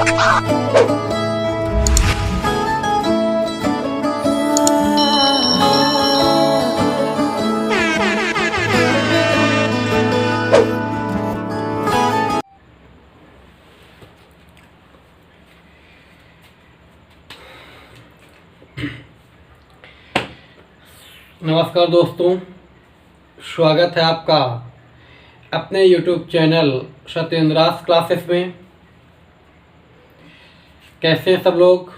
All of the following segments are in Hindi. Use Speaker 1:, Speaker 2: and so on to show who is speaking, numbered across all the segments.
Speaker 1: नमस्कार दोस्तों, स्वागत है आपका अपने YouTube चैनल सत्येंद्रास क्लासेस में। कैसे हैं सब लोग?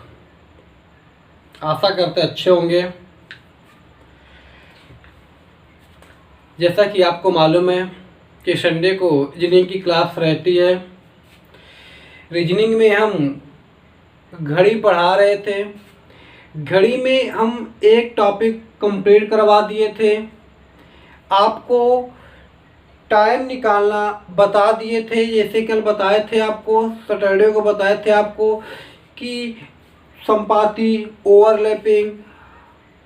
Speaker 1: आशा करते अच्छे होंगे। जैसा कि आपको मालूम है कि संडे को रीजनिंग की क्लास रहती है। रीजनिंग में हम घड़ी पढ़ा रहे थे। घड़ी में हम एक टॉपिक कंप्लीट करवा दिए थे। आपको टाइम निकालना बता दिए थे। जैसे कल बताए थे आपको, सैटरडे को बताए थे आपको कि समपाती, ओवरलैपिंग,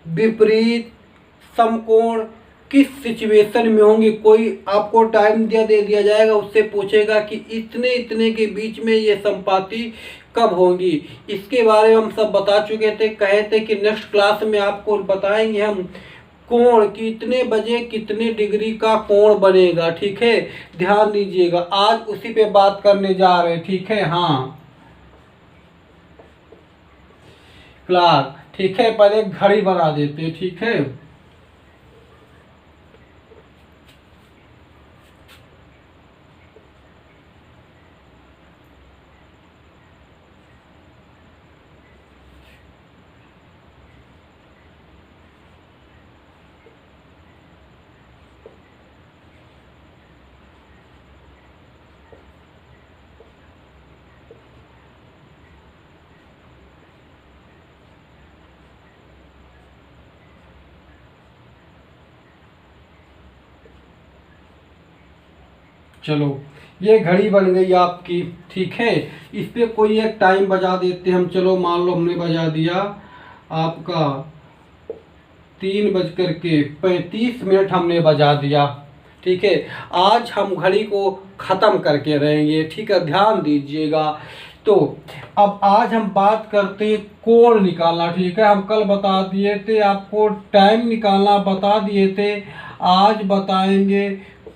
Speaker 1: विपरीत, समकोण किस सिचुएशन में होंगी। कोई आपको टाइम दे दिया जाएगा, उससे पूछेगा कि इतने इतने के बीच में ये समपाती कब होंगी। इसके बारे में हम सब बता चुके थे। कहे थे कि नेक्स्ट क्लास में आपको बताएंगे हम कोण, कितने बजे कितने डिग्री का कोण बनेगा। ठीक है, ध्यान दीजिएगा, आज उसी पे बात करने जा रहे हैं। ठीक है, हाँ, क्लास। ठीक है, पहले घड़ी बना देते हैं। ठीक है, चलो ये घड़ी बन गई आपकी। ठीक है, इस पे कोई एक टाइम बजा देते हम। चलो मान लो हमने बजा दिया आपका 3:35 हमने बजा दिया। ठीक है, आज हम घड़ी को ख़त्म करके रहेंगे। ठीक है, ध्यान दीजिएगा। तो अब आज हम बात करते हैं कोण निकालना। ठीक है, हम कल बता दिए थे आपको टाइम निकालना बता दिए थे। आज बताएंगे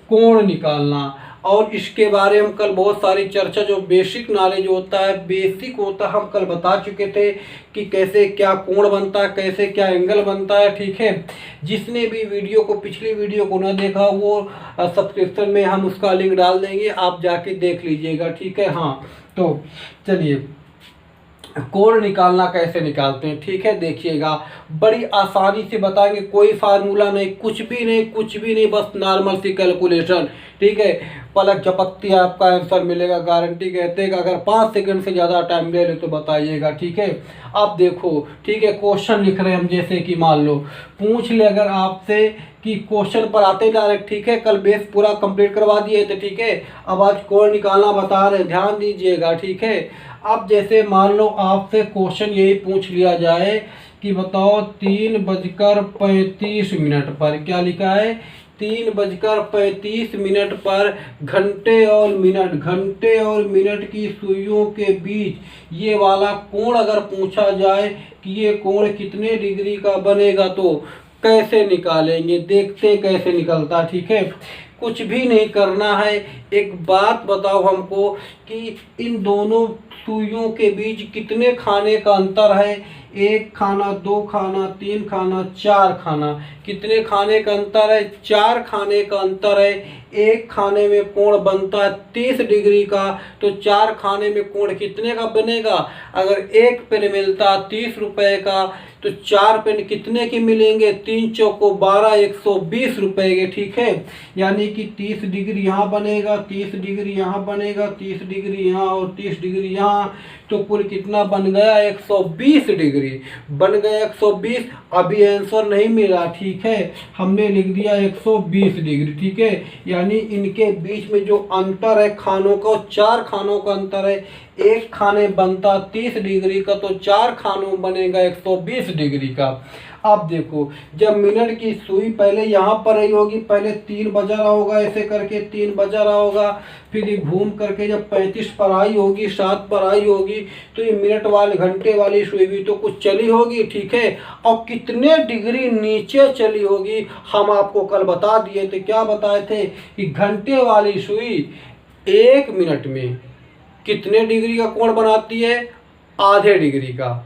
Speaker 1: कोण निकालना। और इसके बारे में कल बहुत सारी चर्चा, जो बेसिक नॉलेज होता है, बेसिक होता है, हम कल बता चुके थे कि कैसे क्या कोण बनता है, कैसे क्या एंगल बनता है। ठीक है, जिसने भी वीडियो को, पिछली वीडियो को ना देखा, वो सब्सक्रिप्शन में हम उसका लिंक डाल देंगे, आप जाके देख लीजिएगा। ठीक है, हाँ, तो चलिए कोण निकालना कैसे निकालते हैं। ठीक है, देखिएगा, बड़ी आसानी से बताएंगे। कोई फार्मूला नहीं, कुछ भी नहीं, कुछ भी नहीं, बस नॉर्मल सी कैलकुलेशन। ठीक है, पलक झपकती आपका आंसर मिलेगा, गारंटी कहते हैं कि अगर 5 सेकंड से ज़्यादा टाइम ले ले तो बताइएगा। ठीक है, अब देखो, ठीक है, क्वेश्चन लिख रहे हैं हम। जैसे कि मान लो पूछ ले अगर आपसे कि क्वेश्चन पर आते डायरेक्ट। ठीक है, कल बेस पूरा कंप्लीट करवा दिए थे। ठीक है, अब आज कोण निकालना बता रहे हैं, ध्यान दीजिएगा। ठीक है, अब जैसे मान लो आपसे क्वेश्चन यही पूछ लिया जाए कि बताओ 3:35 पर, क्या लिखा है, 3:35 पर घंटे और मिनट की सुइयों के बीच ये वाला कोण अगर पूछा जाए कि ये कोण कितने डिग्री का बनेगा, तो कैसे निकालेंगे, देखते हैं कैसे निकलता। ठीक है, कुछ भी नहीं करना है। एक बात बताओ हमको कि इन दोनों सुइयों के बीच कितने खाने का अंतर है। 1 खाना, 2 खाना, 3 खाना, 4 खाना। कितने खाने का अंतर है? 4 खाने का अंतर है। एक खाने में कोण बनता है 30 डिग्री का, तो 4 खाने में कोण कितने का बनेगा? अगर एक पेन मिलता 30 रुपए का, तो 4 पेन कितने के मिलेंगे? 3 चौको 12, 120 रुपए के। ठीक है, यानी कि 30 डिग्री यहाँ बनेगा, 30 डिग्री यहाँ बनेगा, 30 डिग्री यहाँ और 30 डिग्री यहाँ, तो कुल कितना बन गया? 120 डिग्री बन गया। 120। अभी आंसर नहीं मिला। ठीक है, हमने लिख दिया 120 डिग्री। ठीक है, यानी इनके बीच में जो अंतर है खानों का, 4 खानों का अंतर है। एक खाने बनता 30 डिग्री का, तो 4 खानों बनेगा 120 डिग्री का। अब देखो, जब मिनट की सुई पहले यहाँ पर रही होगी, पहले 3 बजा रहा होगा, ऐसे करके 3 बजा रहा होगा, फिर ये घूम करके जब 35 पर आई होगी, 7 पर आई होगी, तो ये मिनट वाले घंटे वाली सुई भी तो कुछ चली होगी, ठीक है। और कितने डिग्री नीचे चली होगी हम आपको कल बता दिए थे। क्या बताए थे कि घंटे वाली सुई 1 मिनट में कितने डिग्री का कोण बनाती है? आधे डिग्री का,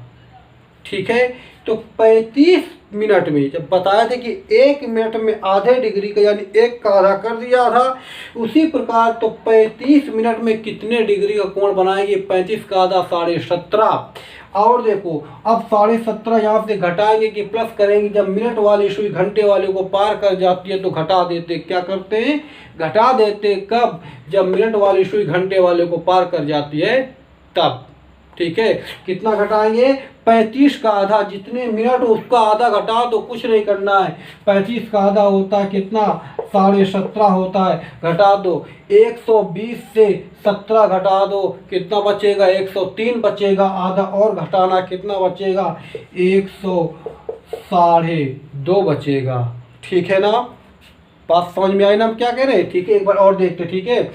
Speaker 1: ठीक है। तो 35 मिनट में जब बताया था कि 1 मिनट में आधे डिग्री का, यानी 1 का आधा कर दिया था, उसी प्रकार तो 35 मिनट में कितने डिग्री का कोण बनाएंगे? 35 का आधा 17.5। और देखो, अब 17.5 यहाँ से घटाएंगे कि प्लस करेंगे? जब मिनट वाली सुई घंटे वाले को पार कर जाती है तो घटा देते। क्या करते हैं? घटा देते। कब? जब मिनट वाली सुई घंटे वाले को पार कर जाती है तब, ठीक है। कितना घटाएंगे? 35 का आधा, जितने मिनट उसका आधा घटा दो, कुछ नहीं करना है। 35 का आधा होता है कितना? 17.5 होता है, घटा दो। 120 से 17 घटा दो, कितना बचेगा? 103 बचेगा। आधा और घटाना, कितना बचेगा? 102 बचेगा, ठीक है ना। बात समझ में आई ना हम क्या कह रहे हैं? ठीक है, एक बार और देखते, ठीक है।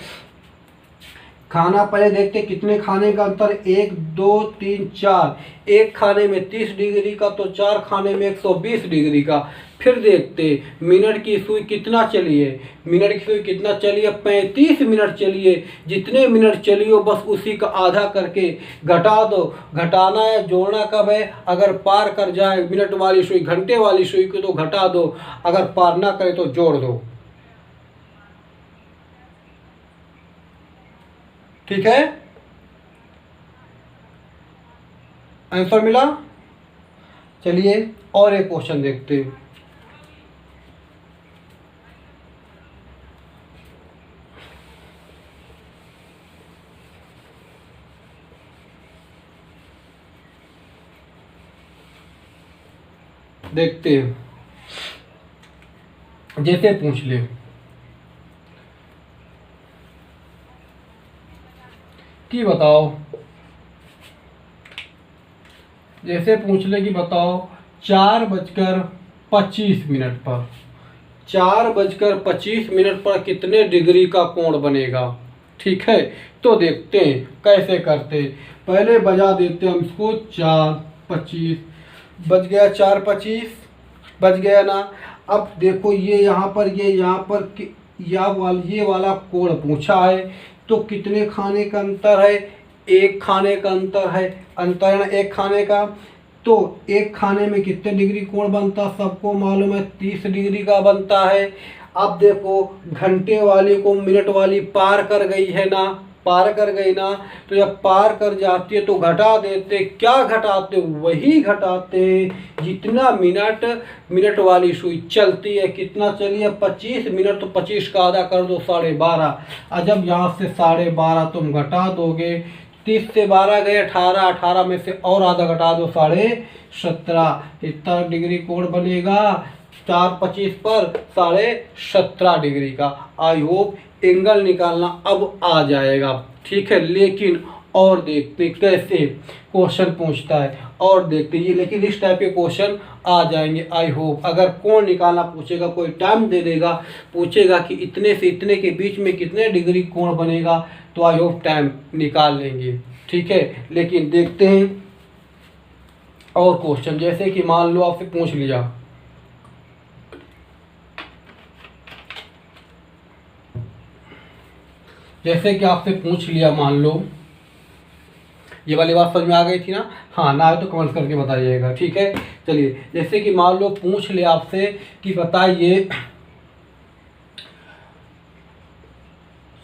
Speaker 1: खाना पहले देखते कितने खाने का अंतर? 1 2 3 4। एक खाने में 30 डिग्री का, तो 4 खाने में 120 डिग्री का। फिर देखते मिनट की सुई कितना चली है। मिनट की सुई कितना चली है? 35 मिनट चली है। जितने मिनट चली हो बस उसी का आधा करके घटा दो। घटाना है, जोड़ना कब है? अगर पार कर जाए मिनट वाली सुई घंटे वाली सुई को तो घटा दो, अगर पार ना करे तो जोड़ दो, ठीक है। आंसर मिला? चलिए और एक क्वेश्चन देखते हैं। देखते हैं, जैसे पूछ ले कि बताओ, जैसे पूछ ले कि बताओ 4:25 पर 4:25 पर कितने डिग्री का कोण बनेगा, ठीक है। तो देखते हैं कैसे करते। पहले बजा देते हम इसको 4:25, बज गया 4:25, बज गया ना। अब देखो ये यहाँ पर, ये वाला कोण पूछा है, तो कितने खाने का अंतर है? 1 खाने का अंतर है। अंतर है ना 1 खाने का। तो 1 खाने में कितने डिग्री कोण बनता? सबको मालूम है 30 डिग्री का बनता है। अब देखो घंटे वाली को मिनट वाली पार कर गई है ना, पार कर गई ना। तो जब पार कर जाती है तो घटा देते। क्या घटाते? वही घटाते जितना मिनट वाली सुई चलती है। कितना चली है? 25 मिनट, तो 25 का आधा कर दो 12.5। और जब यहाँ से 12.5 तुम घटा दोगे, 30 से 12 गए 18, 18 में से और आधा घटा दो 17.5। इतना डिग्री कोण बनेगा 4:25 पर 17.5 डिग्री का। आई होप एंगल निकालना अब आ जाएगा, ठीक है। लेकिन और देखते कैसे क्वेश्चन पूछता है, और देखते ये, लेकिन इस टाइप के क्वेश्चन आ जाएंगे आई होप। अगर कोण निकालना पूछेगा, कोई टाइम दे देगा, पूछेगा कि इतने से इतने के बीच में कितने डिग्री कोण बनेगा, तो आई होप टाइम निकाल लेंगे, ठीक है। लेकिन देखते हैं और क्वेश्चन, जैसे कि मान लो आपसे पूछ लिया जैसे कि आपसे पूछ लिया, मान लो ये वाली बात समझ में आ गई थी ना? हाँ, ना आए तो कमेंट करके बताइएगा, ठीक है। चलिए, जैसे कि मान लो पूछ ले आपसे कि बताइए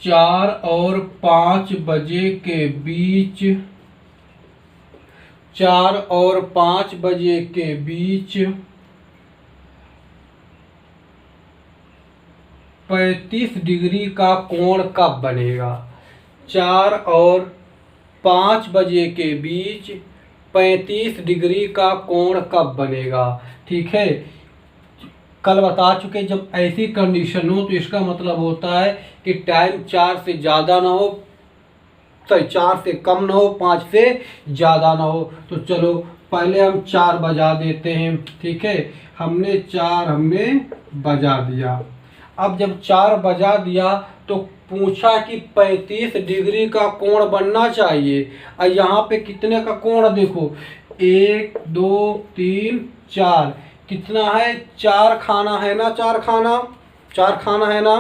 Speaker 1: 4 और 5 बजे के बीच 4 और 5 बजे के बीच 35 डिग्री का कोण कब बनेगा? 4 और 5 बजे के बीच 35 डिग्री का कोण कब बनेगा, ठीक है। कल बता चुके, जब ऐसी कंडीशन हो तो इसका मतलब होता है कि टाइम 4 से ज़्यादा ना हो, 4 से कम ना हो, 5 से ज़्यादा ना हो। तो चलो पहले हम 4 बजा देते हैं, ठीक है। हमने 4 बजा दिया। अब जब 4 बजा दिया तो पूछा कि 35 डिग्री का कोण बनना चाहिए। और यहाँ पे कितने का कोण देखो, 1 2 3 4, कितना है, 4 खाना है ना, 4 खाना, 4 खाना है ना।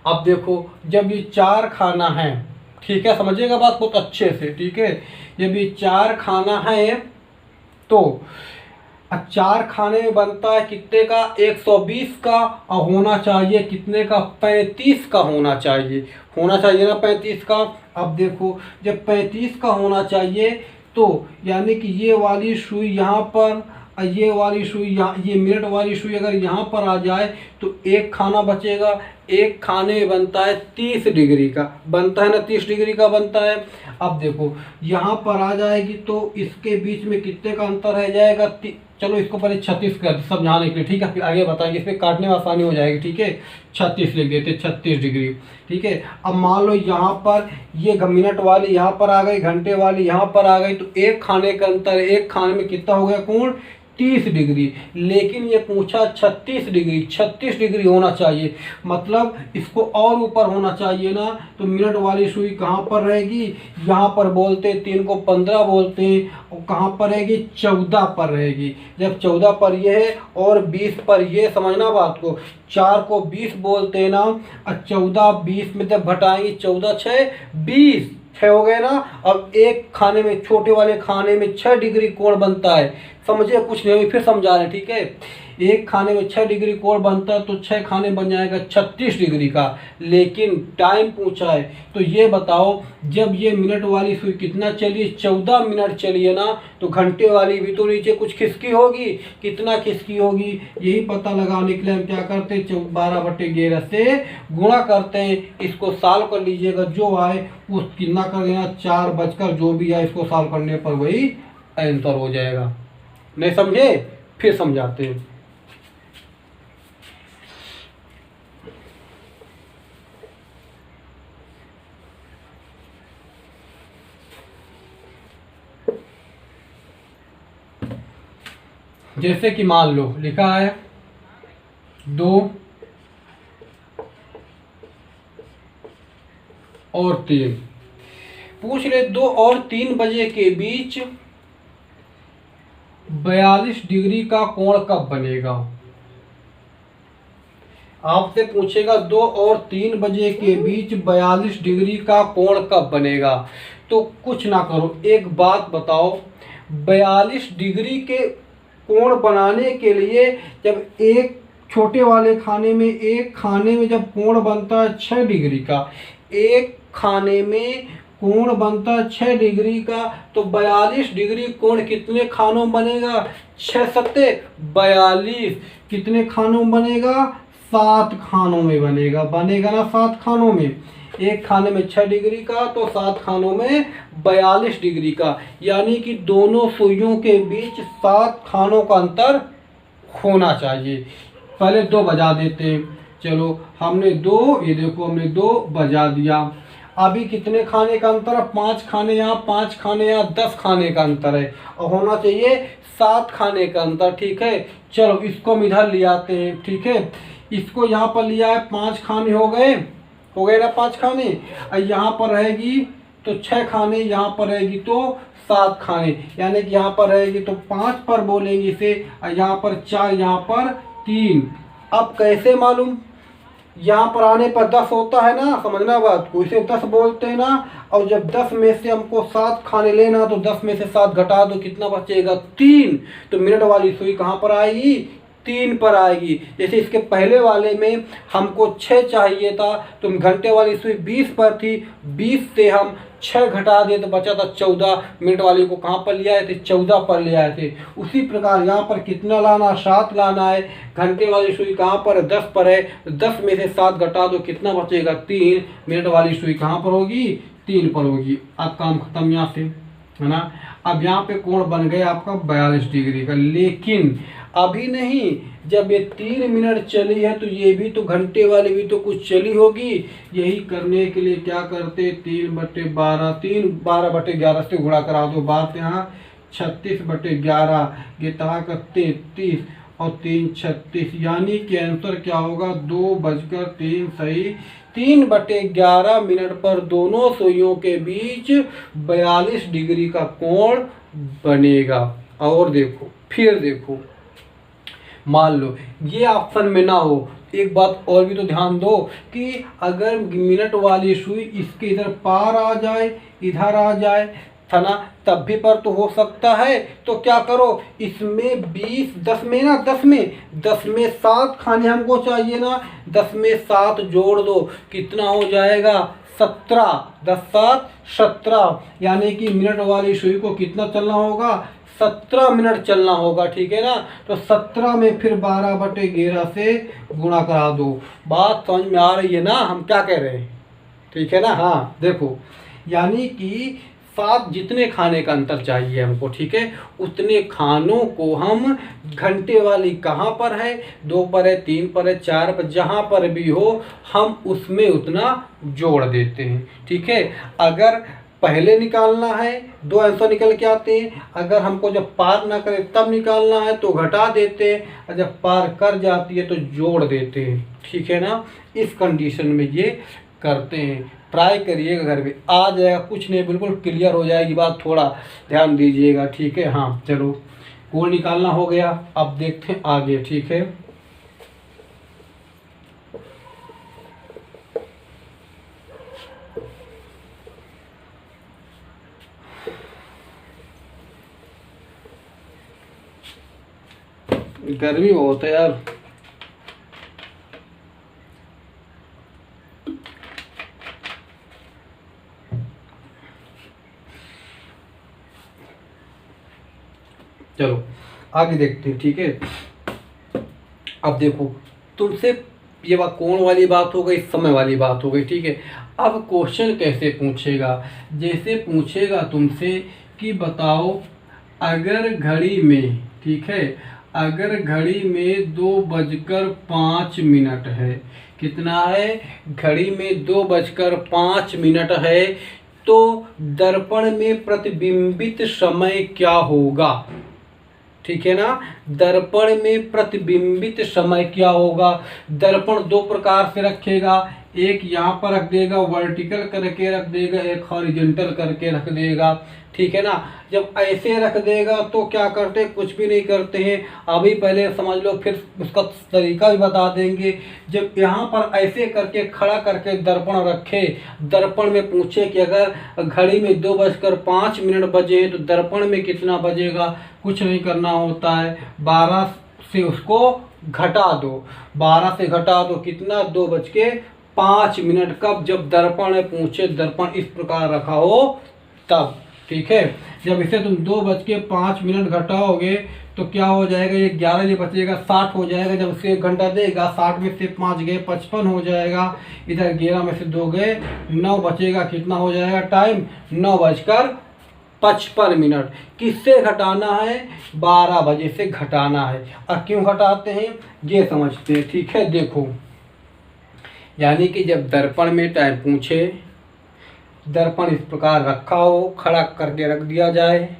Speaker 1: अब देखो जब ये 4 खाना है, ठीक है, समझिएगा बात बहुत अच्छे से, ठीक है। जब ये 4 खाना है तो 4 खाने में बनता है कितने का, 120 का, और होना चाहिए कितने का, 35 का होना चाहिए, होना चाहिए ना 35 का। अब देखो जब 35 का होना चाहिए तो यानी कि ये वाली सुई यहाँ पर, ये वाली सुई यहाँ, ये मिनट वाली सुई अगर यहाँ पर आ जाए तो एक खाना बचेगा। एक खाने में बनता है 30 डिग्री का, बनता है ना, 30 डिग्री का बनता है। अब देखो यहाँ पर आ जाएगी तो इसके बीच में कितने का अंतर रह जाएगा, चलो इसको पहले 36 कर समझाने के लिए, ठीक है, फिर आगे बताएंगे, इसमें काटने में आसानी हो जाएगी, ठीक है। 36 लिख देते, 36 डिग्री, ठीक है। अब मान लो यहाँ पर ये मिनट वाली यहाँ पर आ गई, घंटे वाली यहाँ पर आ गई, तो एक खाने का अंतर, एक खाने में कितना हो गया कोण, 30 डिग्री। लेकिन ये पूछा 36 डिग्री, 36 डिग्री होना चाहिए, मतलब इसको और ऊपर होना चाहिए ना। तो मिनट वाली सुई कहाँ पर रहेगी, यहाँ पर बोलते 3 को 15 बोलते हैं, और कहाँ पर रहेगी, 14 पर रहेगी। जब 14 पर ये है और 20 पर ये, समझना बात को, 4 को 20 बोलते हैं ना, और 14 20 में जब घटाएंगे, 14 6 20, 6 हो गए ना। अब एक खाने में, छोटे वाले खाने में 6 डिग्री कोण बनता है, समझिए, कुछ नहीं फिर समझा रहे, ठीक है। एक खाने में 6 डिग्री कोण बनता है तो 6 खाने बन जाएगा 36 डिग्री का। लेकिन टाइम पूछा है तो ये बताओ, जब ये मिनट वाली सुई कितना चली है, 14 मिनट चली है ना, तो घंटे वाली भी तो नीचे कुछ खिसकी होगी, कितना खिसकी होगी, यही पता लगाने के लिए हम क्या करते हैं, 12/11 से गुणा करते हैं। इसको सॉल्व कर लीजिएगा, जो आए वो कितना कर देना, 4 बजकर जो भी आए इसको सॉल्व करने पर वही आंसर हो जाएगा। नहीं समझे, फिर समझाते हैं। जैसे कि मान लो लिखा है 2 और 3, पूछ ले 2 और 3 बजे के बीच 42 डिग्री का कोण कब बनेगा। आपसे पूछेगा 2 और 3 बजे के बीच 42 डिग्री का कोण कब बनेगा। तो कुछ ना करो, एक बात बताओ, 42 डिग्री के कोण बनाने के लिए जब एक छोटे वाले खाने में, एक खाने में जब कोण बनता है 6 डिग्री का, एक खाने में कोण बनता है 6 डिग्री का, तो 42 डिग्री कोण कितने खानों में बनेगा, 6 सत्ते 42, कितने खानों में बनेगा, 7 खानों में बनेगा, बनेगा ना 7 खानों में। एक खाने में 6 डिग्री का तो 7 खानों में 42 डिग्री का, यानी कि दोनों सुइयों के बीच 7 खानों का अंतर होना चाहिए। पहले 2 बजा देते हैं, चलो हमने 2, ये देखो हमने 2 बजा दिया। अभी कितने खाने का अंतर है, 5 खाने यहाँ, 5 खाने यहाँ, 10 खाने का अंतर है, और होना चाहिए 7 खाने का अंतर, ठीक है। चलो इसको हम इधर ले आते हैं, ठीक है। इसको यहाँ पर लिया है, 5 खाने हो गए ना 5 खाने, और यहाँ पर रहेगी तो 6 खाने, यहाँ पर रहेगी तो 7 खाने, यानी कि यहाँ पर रहेगी तो 5 पर बोलेंगे इसे, और यहाँ पर 4, यहाँ पर 3। अब कैसे मालूम, यहाँ पर आने पर 10 होता है ना, समझना बात को, इसे 10 बोलते हैं ना। और जब 10 में से हमको 7 खाने लेना तो 10 में से 7 घटा दो, कितना बचेगा, 3। तो मिनट वाली सुई कहाँ पर आएगी, 3 पर आएगी। जैसे इसके पहले वाले में हमको 6 चाहिए था, तो घंटे वाली सुई 20 पर थी, 20 से हम 6 घटा दिए तो बचा था 14। मिनट वाली को कहाँ पर ले आए थे, 14 पर ले आए थे। उसी प्रकार यहाँ पर कितना लाना, 7 लाना है। घंटे वाली सुई कहाँ पर, 10 पर है, 10 में से 7 घटा दो, कितना बचेगा, 3। मिनट वाली सुई कहाँ पर होगी, 3 पर होगी। अब काम खत्म यहाँ से, है ना। अब यहाँ पे कोण बन गया आपका 42 डिग्री का। लेकिन अभी नहीं, जब ये 3 मिनट चली है तो ये भी तो घंटे वाली भी तो कुछ चली होगी। यही करने के लिए क्या करते, 3/12, 3 12/11 से गुणा करा दो, बात यहाँ 36/11, गेता का 33 और 3 36, यानी कि आंसर क्या होगा 2:03 सही। 3/11 पर दोनों सुइयों के बीच 42 डिग्री का कोण बनेगा। और देखो फिर देखो, मान लो ये ऑप्शन में ना हो, एक बात और भी तो ध्यान दो कि अगर मिनट वाली सुई इसके इधर पार आ जाए, इधर आ जाए, था ना, तब भी पर तो हो सकता है। तो क्या करो, इसमें 20 10 में ना 10 में 7 खाने हमको चाहिए ना, 10 में 7 जोड़ दो, कितना हो जाएगा 17, 10 7 17, यानी कि मिनट वाली सुई को कितना चलना होगा 17 मिनट चलना होगा, ठीक है ना। तो 17 में फिर 12/11 से गुणा करा दो। बात समझ में आ रही है ना हम क्या कह रहे हैं, ठीक है ना। हाँ देखो, यानी कि 7 जितने खाने का अंतर चाहिए हमको, ठीक है, उतने खानों को हम घंटे वाली कहाँ पर है, 2 पर है, 3 पर है, 4 पर, जहाँ पर भी हो हम उसमें उतना जोड़ देते हैं, ठीक है। अगर पहले निकालना है 2 आंसर निकल के आते हैं, अगर हमको जब पार ना करे तब निकालना है तो घटा देते हैं, और जब पार कर जाती है तो जोड़ देते हैं, ठीक है ना। इस कंडीशन में ये करते हैं। ट्राई करिएगा, घर में आ जाएगा, कुछ नहीं, बिल्कुल क्लियर हो जाएगी बात, थोड़ा ध्यान दीजिएगा, ठीक है। हाँ चलो, कोण निकालना हो गया, अब देखते हैं आगे, ठीक है। गर्मी बहुत है यार। चलो आगे देखते हैं, ठीक है। अब देखो, तुमसे ये बात कोण वाली बात हो गई, समय वाली बात हो गई, ठीक है। अब क्वेश्चन कैसे पूछेगा, जैसे पूछेगा तुमसे कि बताओ अगर घड़ी में, ठीक है, अगर घड़ी में 2:05 है, कितना है, घड़ी में 2:05 है, तो दर्पण में प्रतिबिंबित समय क्या होगा, ठीक है ना। दर्पण में प्रतिबिंबित समय क्या होगा। दर्पण 2 प्रकार से रखेगा, एक यहाँ पर रख देगा वर्टिकल करके रख देगा, एक हॉरिजॉन्टल करके रख देगा, ठीक है ना। जब ऐसे रख देगा तो क्या करते, कुछ भी नहीं करते हैं, अभी पहले समझ लो, फिर उसका तरीका भी बता देंगे। जब यहाँ पर ऐसे करके खड़ा करके दर्पण रखे, दर्पण में पूछे कि अगर घड़ी में 2:05 बजे तो दर्पण में कितना बजेगा, कुछ नहीं करना होता है, 12 से उसको घटा दो, 12 से घटा दो कितना, 2:05। कब, जब दर्पण में पूछे, दर्पण इस प्रकार रखा हो तब, ठीक है। जब इसे तुम 2:05 घटाओगे तो क्या हो जाएगा, ये 11 बचेगा, 60 हो जाएगा। जब इसे 1 घंटा देगा, 60 में से 5 गए 55 हो जाएगा, इधर 11 में से 2 गए 9 बचेगा, कितना हो जाएगा टाइम, 9:55। किससे घटाना है, 12 बजे से घटाना है। और क्यों घटाते हैं ये समझते हैं, ठीक है। देखो, यानी कि जब दर्पण में टाइम पूछे, दर्पण इस प्रकार रखा हो, खड़ा करके रख दिया जाए,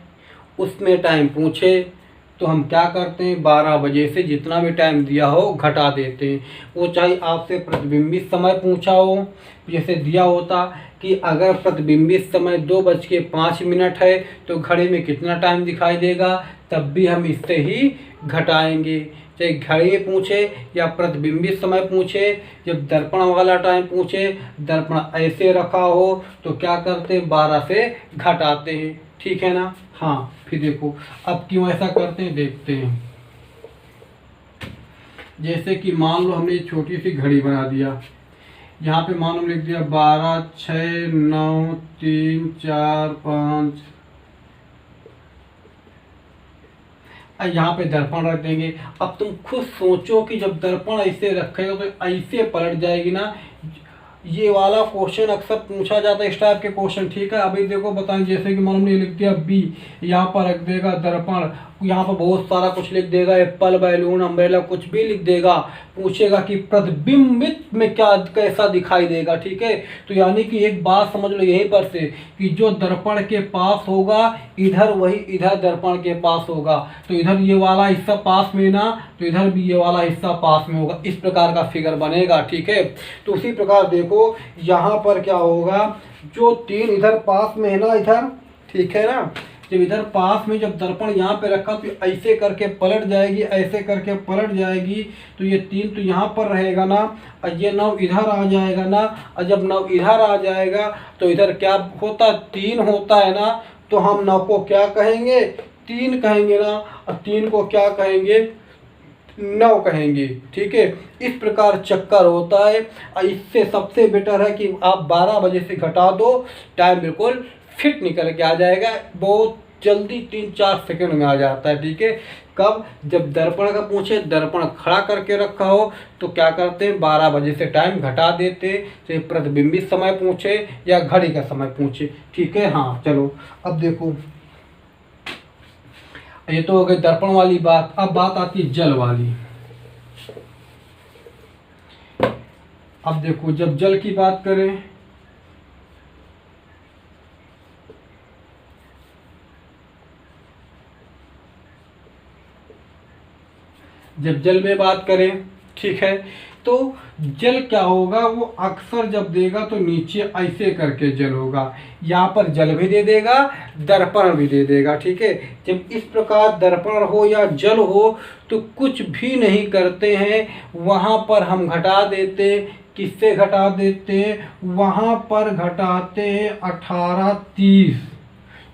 Speaker 1: उसमें टाइम पूछे तो हम क्या करते हैं, 12 बजे से जितना भी टाइम दिया हो घटा देते हैं। वो चाहे आपसे प्रतिबिंबित समय पूछा हो, जैसे दिया होता कि अगर प्रतिबिंबित समय 2:05 है तो घड़ी में कितना टाइम दिखाई देगा, तब भी हम इससे ही घटाएंगे। चाहे घड़ी में पूछे या प्रतिबिंबित समय पूछे, जब दर्पण वाला टाइम पूछे, दर्पण ऐसे रखा हो तो क्या करते हैं, 12 से घटाते हैं, ठीक है ना। हाँ फिर देखो, अब क्यों ऐसा करते हैं देखते हैं। जैसे कि मान लो हमने छोटी सी घड़ी बना दिया, यहाँ पे मान लो लिख दिया 12 6 9 3 4 5, यहाँ पे दर्पण रख देंगे। अब तुम खुद सोचो कि जब दर्पण ऐसे रखेगा तो ऐसे पलट जाएगी ना। ये वाला क्वेश्चन अक्सर पूछा जाता है, इस टाइप के क्वेश्चन, ठीक है। अभी देखो बताएं, जैसे कि मान लो लिख दिया बी, यहाँ पर रख देगा दर्पण यहाँ पर बहुत सारा कुछ लिख देगा, एप्पल, बैलून, अम्ब्रेला, कुछ भी लिख देगा। पूछेगा कि प्रतिबिंबित में क्या कैसा दिखाई देगा, ठीक है। तो यानी कि एक बात समझ लो यहीं पर से कि जो दर्पण के पास होगा इधर वही इधर दर्पण के पास होगा, तो इधर ये वाला हिस्सा पास में ना, तो इधर भी ये वाला हिस्सा पास में होगा। इस प्रकार का फिगर बनेगा, ठीक है। तो उसी प्रकार देखो यहाँ पर क्या होगा, जो तीन इधर पास में है ना इधर, ठीक है ना, जब इधर पास में जब दर्पण यहाँ पे रखा तो ऐसे करके पलट जाएगी, ऐसे करके पलट जाएगी, तो ये तीन तो यहाँ पर रहेगा ना, और ये 9 इधर आ जाएगा ना, और जब 9 इधर आ जाएगा तो इधर क्या होता, 3 होता है ना, तो हम 9 को क्या कहेंगे, 3 कहेंगे ना, और 3 को क्या कहेंगे, 9 कहेंगे, ठीक है। इस प्रकार चक्कर होता है। और इससे सबसे बेटर है कि आप 12 बजे से घटा दो, टाइम बिल्कुल फिट निकल के आ जाएगा, बहुत जल्दी 3-4 सेकंड में आ जाता है, ठीक है। कब, जब दर्पण का पूछे, दर्पण खड़ा करके रखा हो तो क्या करते हैं, 12 बजे से टाइम घटा देते, चाहे प्रतिबिंबित समय पूछे या घड़ी का समय पूछे, ठीक है। हाँ चलो अब देखो, ये तो हो गई दर्पण वाली बात। अब बात आती है जल वाली। अब देखो जब जल की बात करें, जब जल में बात करें, ठीक है, तो जल क्या होगा, वो अक्सर जब देगा तो नीचे ऐसे करके जल होगा, यहाँ पर जल भी दे देगा, दर्पण भी दे देगा, ठीक है। जब इस प्रकार दर्पण हो या जल हो तो कुछ भी नहीं करते हैं, वहाँ पर हम घटा देते, किससे घटा देते, वहाँ पर घटाते 18:30,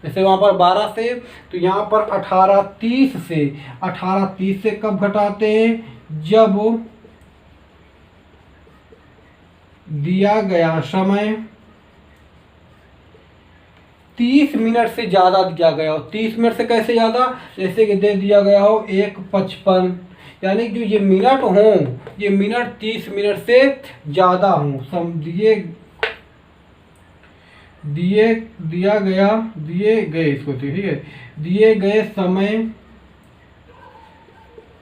Speaker 1: जैसे वहाँ पर 12 से, तो यहाँ पर 18:30 से, 18:30 से कब घटाते हैं, जब दिया गया समय 30 मिनट से ज़्यादा दिया गया हो। 30 मिनट से कैसे ज़्यादा, जैसे कि दे दिया गया हो 1:55, यानी कि ये मिनट हों, ये मिनट 30 मिनट से ज़्यादा हों, दिए गए इसको, ठीक है, दिए गए समय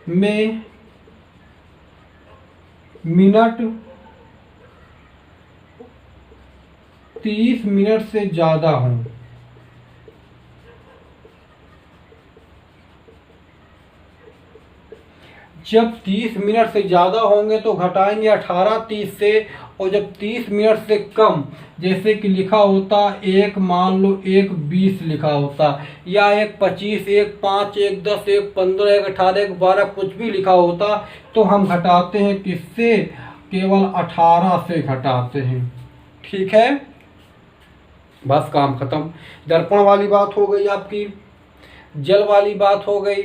Speaker 1: में मिनट 30 मिनट से ज़्यादा हों। जब 30 मिनट से ज़्यादा होंगे तो घटाएंगे 18:30 से, और जब 30 मिनट से कम, जैसे कि लिखा होता एक, मान लो 1:20 लिखा होता, या 1:25, 1:05, 1:10, 1:15, 1:18, 1:12 कुछ भी लिखा होता, तो हम घटाते हैं किससे, केवल 18 से घटाते हैं, ठीक है। बस काम खत्म। दर्पण वाली बात हो गई आपकी, जल वाली बात हो गई।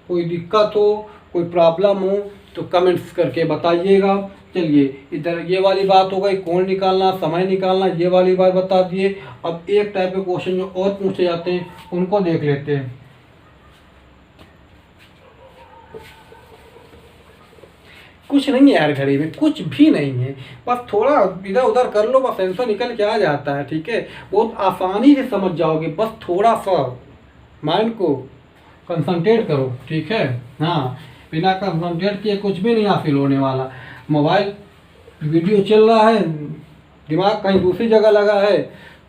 Speaker 1: कोई दिक्कत हो, कोई प्रॉब्लम हो तो कमेंट्स करके बताइएगा। चलिए इधर ये वाली बात हो गई, कोण निकालना, समय निकालना, ये वाली बात बता दिए। अब एक टाइप के क्वेश्चन जो और पूछे जाते हैं उनको देख लेते हैं। कुछ नहीं है यार, घड़ी में कुछ भी नहीं है, बस थोड़ा इधर उधर कर लो, बस आंसर निकल के आ जाता है, ठीक है। बहुत आसानी से समझ जाओगे, बस थोड़ा सा माइंड को कंसंट्रेट करो, ठीक है। हाँ, बिना कंसंट्रेट किए कुछ भी नहीं हासिल होने वाला। मोबाइल वीडियो चल रहा है, दिमाग कहीं दूसरी जगह लगा है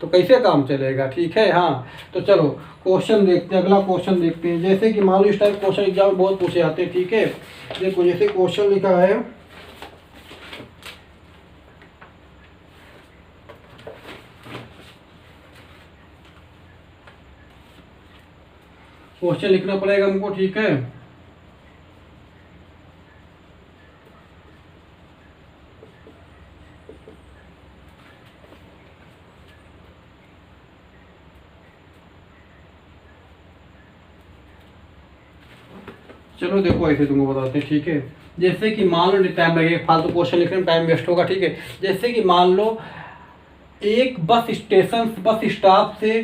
Speaker 1: तो कैसे काम चलेगा, ठीक है। हाँ तो चलो क्वेश्चन देखते हैं, अगला क्वेश्चन देखते हैं। जैसे कि मान लो इस टाइप क्वेश्चन एग्जाम में बहुत पूछे जाते हैं, ठीक है। देखो जैसे क्वेश्चन लिखा है, क्वेश्चन लिखना पड़ेगा हमको, ठीक है। चलो देखो ऐसे तुमको बताते हैं, ठीक है। जैसे कि मान लो टाइम लगेगा, फालतू क्वेश्चन लिखने में टाइम वेस्ट होगा, ठीक है। जैसे कि मान लो एक बस स्टेशन, बस स्टॉप से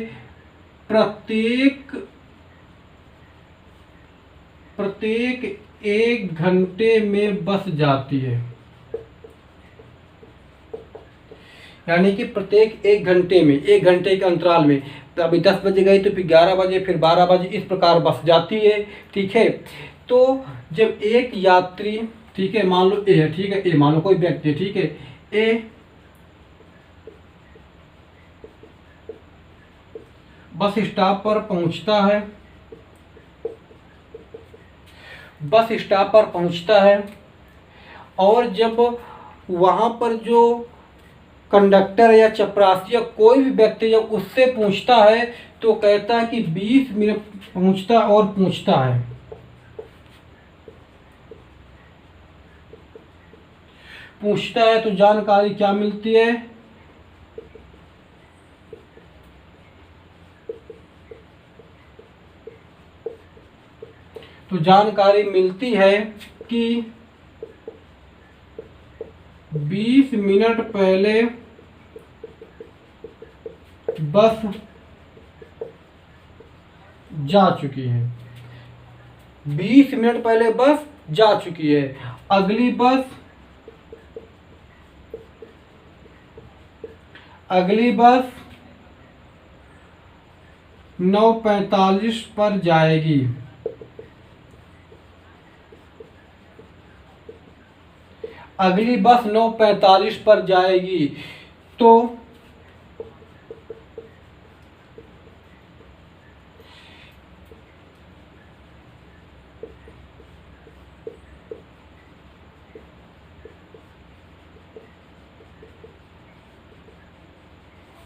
Speaker 1: प्रत्येक 1 घंटे में बस जाती है। यानी कि प्रत्येक 1 घंटे में, 1 घंटे के अंतराल में, तो अभी 10 बजे गई तो फिर 11 बजे, फिर 12 बजे, इस प्रकार बस जाती है। ठीक है, तो जब एक यात्री, ठीक है, मान लो ए है, ठीक है, ए मान लो कोई व्यक्ति है, ठीक है, ए बस स्टॉप पर पहुंचता है, बस स्टॉप पर पहुंचता है, और जब वहाँ पर जो कंडक्टर या चपरासी या कोई भी व्यक्ति जब उससे पूछता है तो कहता है कि 20 मिनट पूछता और पूछता है। पूछता है तो जानकारी क्या मिलती है? तो जानकारी मिलती है कि 20 मिनट पहले बस जा चुकी है, 20 मिनट पहले बस जा चुकी है। अगली बस 9:45 पर जाएगी। अगली बस 9:45 पर जाएगी। तो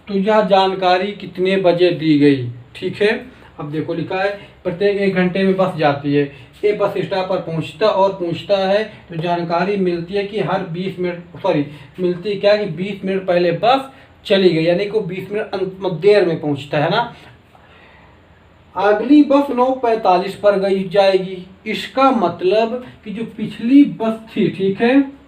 Speaker 1: यह जानकारी कितने बजे दी गई? ठीक है, अब देखो लिखा है प्रत्येक 1 घंटे में बस जाती है, ये बस स्टॉप पर पहुंचता और पूछता है, तो जानकारी मिलती है कि हर 20 मिनट मिलती है क्या कि 20 मिनट पहले बस चली गई, यानी कि 20 मिनट देर में पहुंचता है ना। अगली बस 9:45 पर गई जाएगी, इसका मतलब कि जो पिछली बस थी, ठीक है,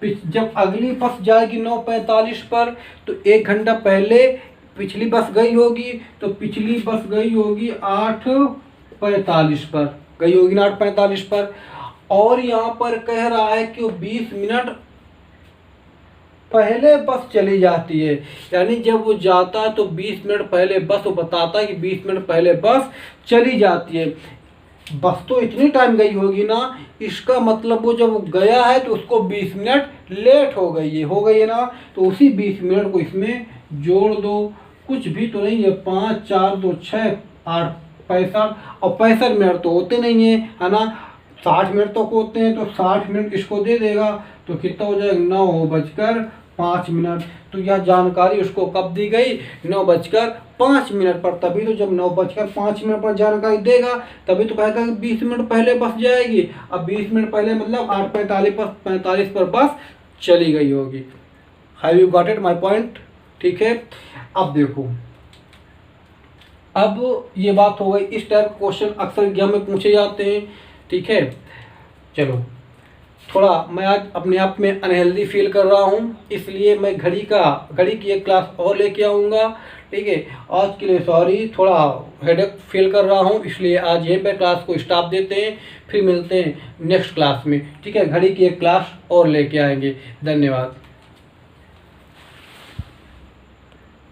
Speaker 1: जब अगली बस जाएगी 9:45 पर तो 1 घंटा पहले पिछली बस गई होगी, तो पिछली बस गई होगी 8:45 पर, गई होगी ना 8:45 पर। और यहाँ पर कह रहा है कि 20 मिनट पहले बस चली जाती है, यानी जब वो जाता है तो 20 मिनट पहले बस, वो बताता है कि 20 मिनट पहले बस चली जाती है। बस तो इतनी टाइम गई होगी ना, इसका मतलब वो जब गया है तो उसको 20 मिनट लेट हो गई है ना, तो उसी 20 मिनट को इसमें जोड़ दो। कुछ भी तो नहीं है, 5 4 2 6 8 65, और 65 मिनट तो होते नहीं है ना, 60 मिनट तो होते हैं, तो 60 मिनट इसको दे देगा, तो कितना हो जाएगा 9:05। तो यह जानकारी उसको कब दी गई? 9:05 पर। तभी तो जब 9:05 पर जानकारी देगा तभी तो कहेगा कि 20 मिनट पहले बस जाएगी। अब 20 मिनट पहले मतलब 8:45 पर बस चली गई होगी। Have you got it my point? ठीक है, अब देखो, अब ये बात हो गई, इस टाइप क्वेश्चन अक्सर एग्जाम में पूछे जाते हैं। ठीक है, चलो, थोड़ा मैं आज अपने आप में अनहेल्दी फील कर रहा हूँ, इसलिए मैं घड़ी की एक क्लास और लेके आऊँगा। ठीक है, आज के लिए सॉरी, थोड़ा हेडेक फील कर रहा हूँ, इसलिए आज यहीं पे क्लास को स्टॉप देते हैं, फिर मिलते हैं नेक्स्ट क्लास में। ठीक है, घड़ी की एक क्लास और लेके आएंगे। धन्यवाद।